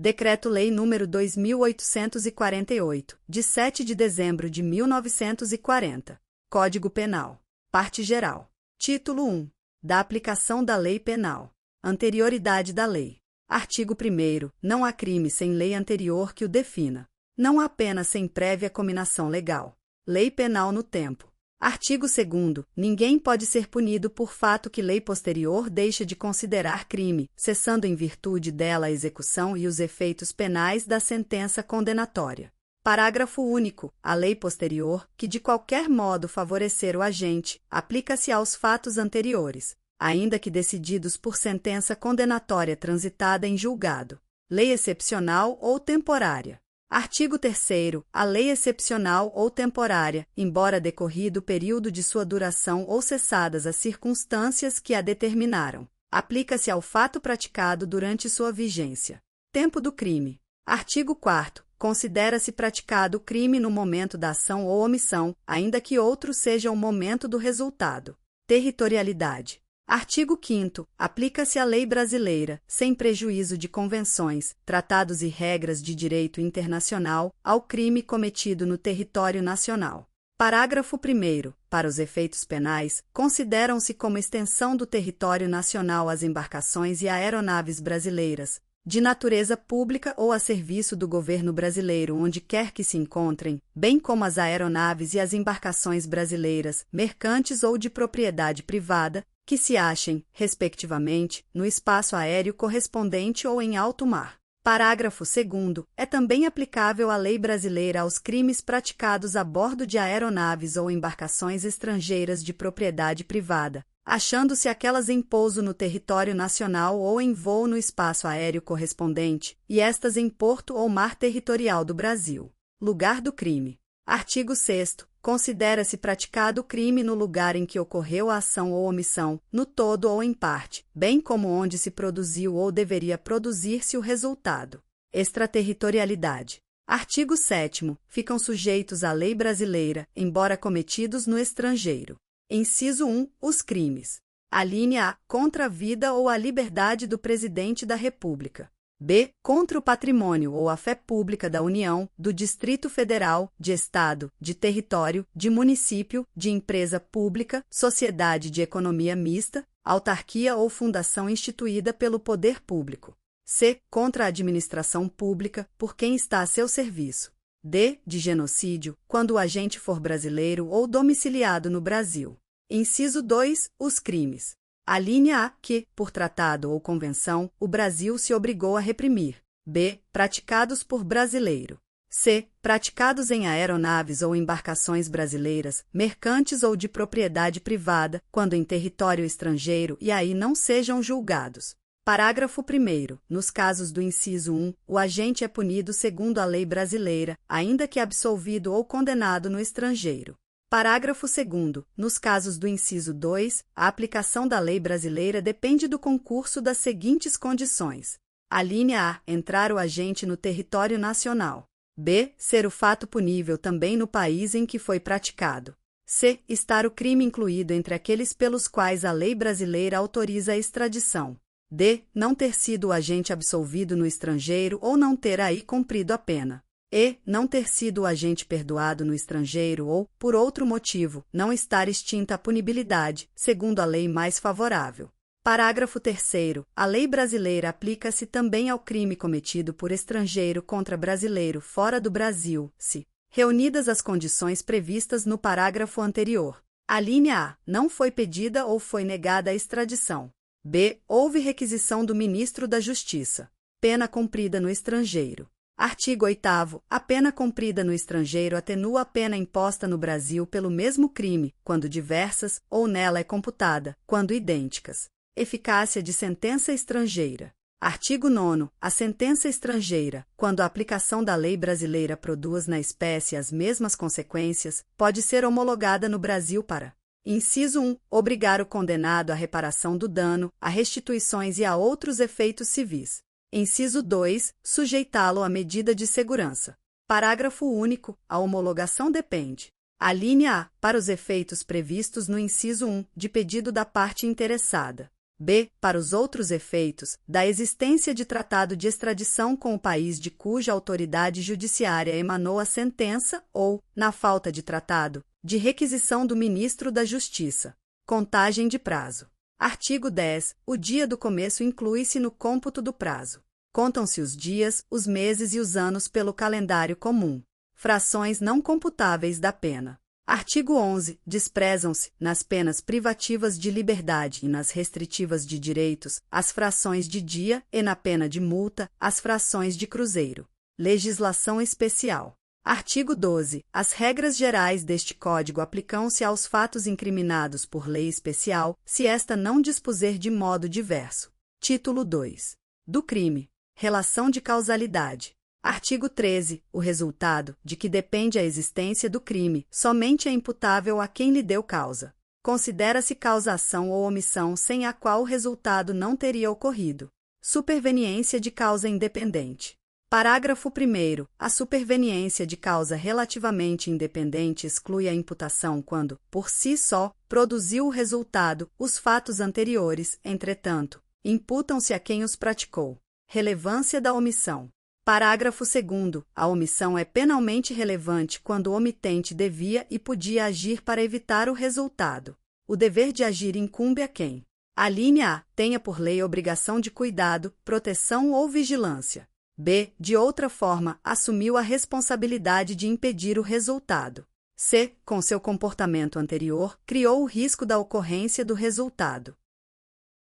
Decreto-Lei nº 2848, de 7 de dezembro de 1940. Código Penal. Parte Geral. Título 1. Da aplicação da Lei Penal. Anterioridade da lei. Artigo 1º. Não há crime sem lei anterior que o defina. Não há pena sem prévia cominação legal. Lei Penal no tempo. Artigo 2º. Ninguém pode ser punido por fato que lei posterior deixa de considerar crime, cessando em virtude dela a execução e os efeitos penais da sentença condenatória. Parágrafo único. A lei posterior, que de qualquer modo favorecer o agente, aplica-se aos fatos anteriores, ainda que decididos por sentença condenatória transitada em julgado. Lei excepcional ou temporária. Artigo 3º. A lei excepcional ou temporária, embora decorrido o período de sua duração ou cessadas as circunstâncias que a determinaram, aplica-se ao fato praticado durante sua vigência. Tempo do crime. Artigo 4º. Considera-se praticado o crime no momento da ação ou omissão, ainda que outro seja o momento do resultado. Territorialidade. Artigo 5º. Aplica-se a lei brasileira, sem prejuízo de convenções, tratados e regras de direito internacional, ao crime cometido no território nacional. Parágrafo 1º. Para os efeitos penais, consideram-se como extensão do território nacional as embarcações e aeronaves brasileiras, de natureza pública ou a serviço do governo brasileiro onde quer que se encontrem, bem como as aeronaves e as embarcações brasileiras, mercantes ou de propriedade privada, que se achem, respectivamente, no espaço aéreo correspondente ou em alto mar. Parágrafo 2º. É também aplicável a lei brasileira aos crimes praticados a bordo de aeronaves ou embarcações estrangeiras de propriedade privada, achando-se aquelas em pouso no território nacional ou em voo no espaço aéreo correspondente, e estas em porto ou mar territorial do Brasil. Lugar do crime. Artigo 6º. Considera-se praticado o crime no lugar em que ocorreu a ação ou omissão, no todo ou em parte, bem como onde se produziu ou deveria produzir-se o resultado. Extraterritorialidade. Artigo 7º. Ficam sujeitos à lei brasileira, embora cometidos no estrangeiro. Inciso 1. Os crimes. Alínea A. Contra a vida ou a liberdade do Presidente da República. B. Contra o patrimônio ou a fé pública da União, do Distrito Federal, de Estado, de território, de município, de empresa pública, sociedade de economia mista, autarquia ou fundação instituída pelo poder público. C. Contra a administração pública, por quem está a seu serviço. D. De genocídio, quando o agente for brasileiro ou domiciliado no Brasil. Inciso 2. Os crimes. Alínea A. Que, por tratado ou convenção, o Brasil se obrigou a reprimir. B. Praticados por brasileiro. C. Praticados em aeronaves ou embarcações brasileiras, mercantes ou de propriedade privada, quando em território estrangeiro e aí não sejam julgados. Parágrafo 1º. Nos casos do inciso 1, o agente é punido segundo a lei brasileira, ainda que absolvido ou condenado no estrangeiro. Parágrafo 2º. Nos casos do inciso 2, a aplicação da lei brasileira depende do concurso das seguintes condições. Alínea A. Entrar o agente no território nacional. B. Ser o fato punível também no país em que foi praticado. C. Estar o crime incluído entre aqueles pelos quais a lei brasileira autoriza a extradição. D. Não ter sido o agente absolvido no estrangeiro ou não ter aí cumprido a pena. E. Não ter sido o agente perdoado no estrangeiro ou, por outro motivo, não estar extinta a punibilidade, segundo a lei mais favorável. Parágrafo 3º. A lei brasileira aplica-se também ao crime cometido por estrangeiro contra brasileiro fora do Brasil, se reunidas as condições previstas no parágrafo anterior. Alínea A. Não foi pedida ou foi negada a extradição. B. Houve requisição do Ministro da Justiça. Pena cumprida no estrangeiro. Artigo 8º. A pena cumprida no estrangeiro atenua a pena imposta no Brasil pelo mesmo crime, quando diversas, ou nela é computada, quando idênticas. Eficácia de sentença estrangeira. Artigo 9º. A sentença estrangeira, quando a aplicação da lei brasileira produz na espécie as mesmas consequências, pode ser homologada no Brasil para: Inciso 1. Obrigar o condenado à reparação do dano, a restituições e a outros efeitos civis. Inciso 2. Sujeitá-lo à medida de segurança. Parágrafo único. A homologação depende. Alínea A. Para os efeitos previstos no inciso 1, de pedido da parte interessada. b. Para os outros efeitos, da existência de tratado de extradição com o país de cuja autoridade judiciária emanou a sentença ou, na falta de tratado, de requisição do Ministro da Justiça. Contagem de prazo. Artigo 10. O dia do começo inclui-se no cômputo do prazo. Contam-se os dias, os meses e os anos pelo calendário comum. Frações não computáveis da pena. Artigo 11. Desprezam-se, nas penas privativas de liberdade e nas restritivas de direitos, as frações de dia e, na pena de multa, as frações de cruzeiro. Legislação especial. Artigo 12. As regras gerais deste Código aplicam-se aos fatos incriminados por lei especial, se esta não dispuser de modo diverso. Título 2. Do crime. Relação de causalidade. Artigo 13. O resultado, de que depende a existência do crime, somente é imputável a quem lhe deu causa. Considera-se causação ou omissão sem a qual o resultado não teria ocorrido. Superveniência de causa independente. Parágrafo 1º. A superveniência de causa relativamente independente exclui a imputação quando, por si só, produziu o resultado, os fatos anteriores, entretanto, imputam-se a quem os praticou. Relevância da omissão. Parágrafo 2º. A omissão é penalmente relevante quando o omitente devia e podia agir para evitar o resultado. O dever de agir incumbe a quem? Alínea A. Tenha por lei obrigação de cuidado, proteção ou vigilância. B. De outra forma, assumiu a responsabilidade de impedir o resultado. C. Com seu comportamento anterior, criou o risco da ocorrência do resultado.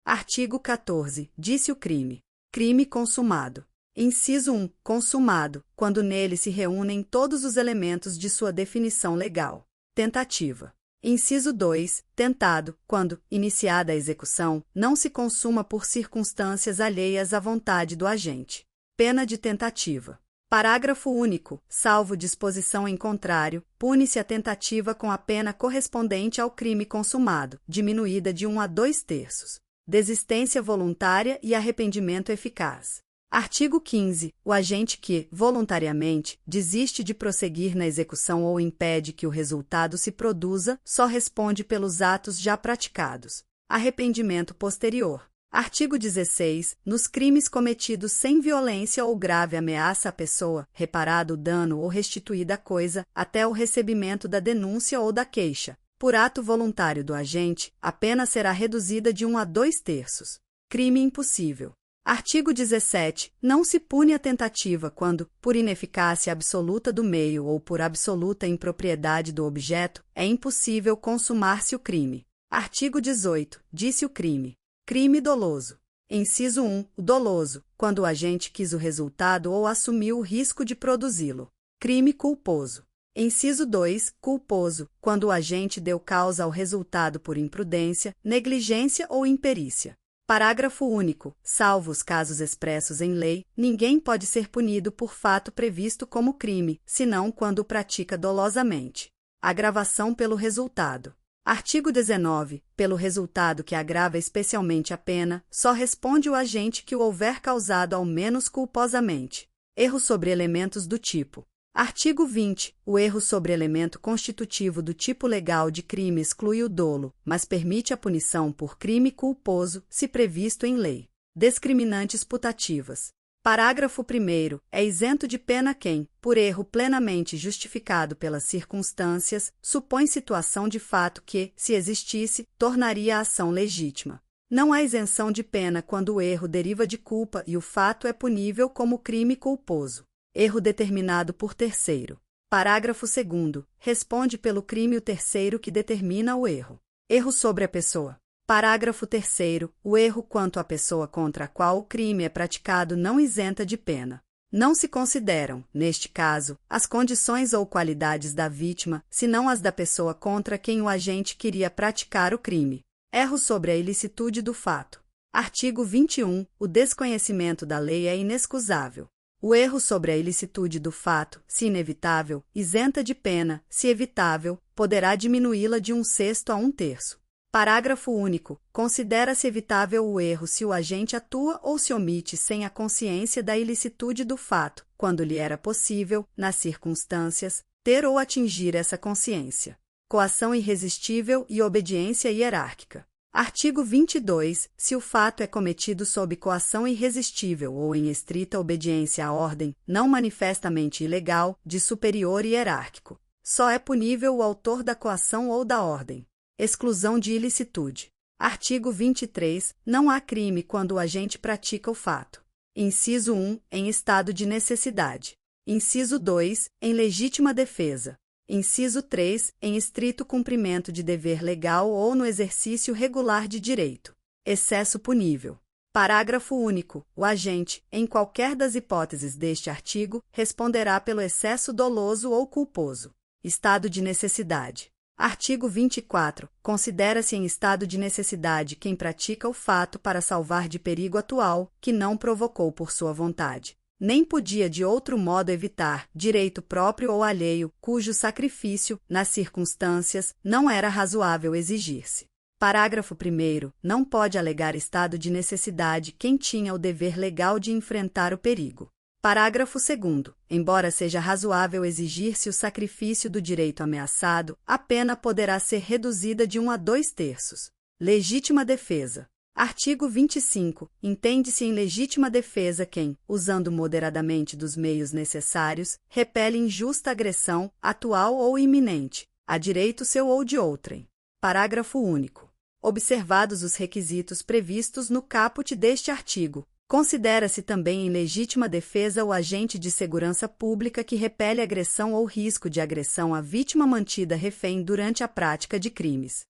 Artigo 14. Disse o crime. Crime consumado. Inciso 1. Consumado, quando nele se reúnem todos os elementos de sua definição legal. Tentativa. Inciso 2. Tentado, quando, iniciada a execução, não se consuma por circunstâncias alheias à vontade do agente. Pena de tentativa. Parágrafo único. Salvo disposição em contrário, pune-se a tentativa com a pena correspondente ao crime consumado, diminuída de 1 a 2/3. Desistência voluntária e arrependimento eficaz. Artigo 15. O agente que, voluntariamente, desiste de prosseguir na execução ou impede que o resultado se produza, só responde pelos atos já praticados. Arrependimento posterior. Artigo 16. Nos crimes cometidos sem violência ou grave ameaça à pessoa, reparado o dano ou restituída a coisa, até o recebimento da denúncia ou da queixa, por ato voluntário do agente, a pena será reduzida de 1 a 2/3. Crime impossível. Artigo 17. Não se pune a tentativa quando, por ineficácia absoluta do meio ou por absoluta impropriedade do objeto, é impossível consumar-se o crime. Artigo 18. Disse o crime. Crime doloso. Inciso 1. O doloso, quando o agente quis o resultado ou assumiu o risco de produzi-lo. Crime culposo. Inciso 2. Culposo, quando o agente deu causa ao resultado por imprudência, negligência ou imperícia. Parágrafo único. Salvo os casos expressos em lei, ninguém pode ser punido por fato previsto como crime, senão quando o pratica dolosamente. Agravação pelo resultado. Artigo 19. Pelo resultado que agrava especialmente a pena, só responde o agente que o houver causado ao menos culposamente. Erro sobre elementos do tipo. Artigo 20. O erro sobre elemento constitutivo do tipo legal de crime exclui o dolo, mas permite a punição por crime culposo, se previsto em lei. Discriminantes putativas. Parágrafo 1º. É isento de pena quem, por erro plenamente justificado pelas circunstâncias, supõe situação de fato que, se existisse, tornaria a ação legítima. Não há isenção de pena quando o erro deriva de culpa e o fato é punível como crime culposo. Erro determinado por terceiro. Parágrafo 2º. Responde pelo crime o terceiro que determina o erro. Erro sobre a pessoa. Parágrafo 3º. O erro quanto à pessoa contra a qual o crime é praticado não isenta de pena. Não se consideram, neste caso, as condições ou qualidades da vítima, senão as da pessoa contra quem o agente queria praticar o crime. Erro sobre a ilicitude do fato. Artigo 21. O desconhecimento da lei é inexcusável. O erro sobre a ilicitude do fato, se inevitável, isenta de pena, se evitável, poderá diminuí-la de 1/6 a 1/3. Parágrafo único. Considera-se evitável o erro se o agente atua ou se omite sem a consciência da ilicitude do fato, quando lhe era possível, nas circunstâncias, ter ou atingir essa consciência. Coação irresistível e obediência hierárquica. Artigo 22. Se o fato é cometido sob coação irresistível ou em estrita obediência à ordem, não manifestamente ilegal, de superior hierárquico, só é punível o autor da coação ou da ordem. Exclusão de ilicitude. Artigo 23. Não há crime quando o agente pratica o fato. Inciso 1. Em estado de necessidade. Inciso 2. Em legítima defesa. Inciso 3. Em estrito cumprimento de dever legal ou no exercício regular de direito. Excesso punível. Parágrafo único. O agente, em qualquer das hipóteses deste artigo, responderá pelo excesso doloso ou culposo. Estado de necessidade. Artigo 24. Considera-se em estado de necessidade quem pratica o fato para salvar de perigo atual, que não provocou por sua vontade, nem podia de outro modo evitar, direito próprio ou alheio, cujo sacrifício, nas circunstâncias, não era razoável exigir-se. Parágrafo 1º. Não pode alegar estado de necessidade quem tinha o dever legal de enfrentar o perigo. Parágrafo 2º. Embora seja razoável exigir-se o sacrifício do direito ameaçado, a pena poderá ser reduzida de 1 a 2/3. Legítima defesa. Artigo 25. Entende-se em legítima defesa quem, usando moderadamente dos meios necessários, repele injusta agressão, atual ou iminente, a direito seu ou de outrem. Parágrafo único. Observados os requisitos previstos no caput deste artigo, considera-se também em legítima defesa o agente de segurança pública que repele agressão ou risco de agressão à vítima mantida refém durante a prática de crimes.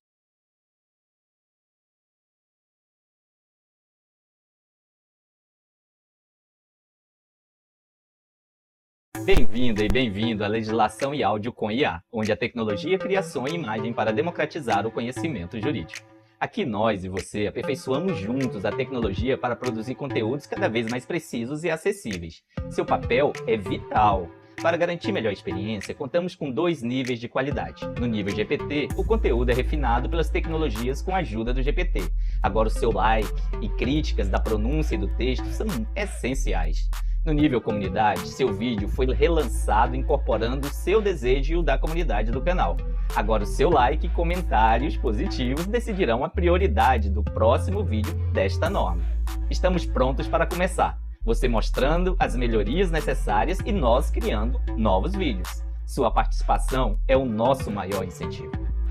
Bem-vinda e bem-vindo à Legislação e Áudio com IA, onde a tecnologia cria som e imagem para democratizar o conhecimento jurídico. Aqui nós e você aperfeiçoamos juntos a tecnologia para produzir conteúdos cada vez mais precisos e acessíveis. Seu papel é vital. Para garantir melhor experiência, contamos com 2 níveis de qualidade. No nível GPT, o conteúdo é refinado pelas tecnologias com a ajuda do GPT. Agora o seu like e críticas da pronúncia e do texto são essenciais. No nível comunidade, seu vídeo foi relançado incorporando o seu desejo e o da comunidade do canal. Agora o seu like e comentários positivos decidirão a prioridade do próximo vídeo desta norma. Estamos prontos para começar, você mostrando as melhorias necessárias e nós criando novos vídeos. Sua participação é o nosso maior incentivo.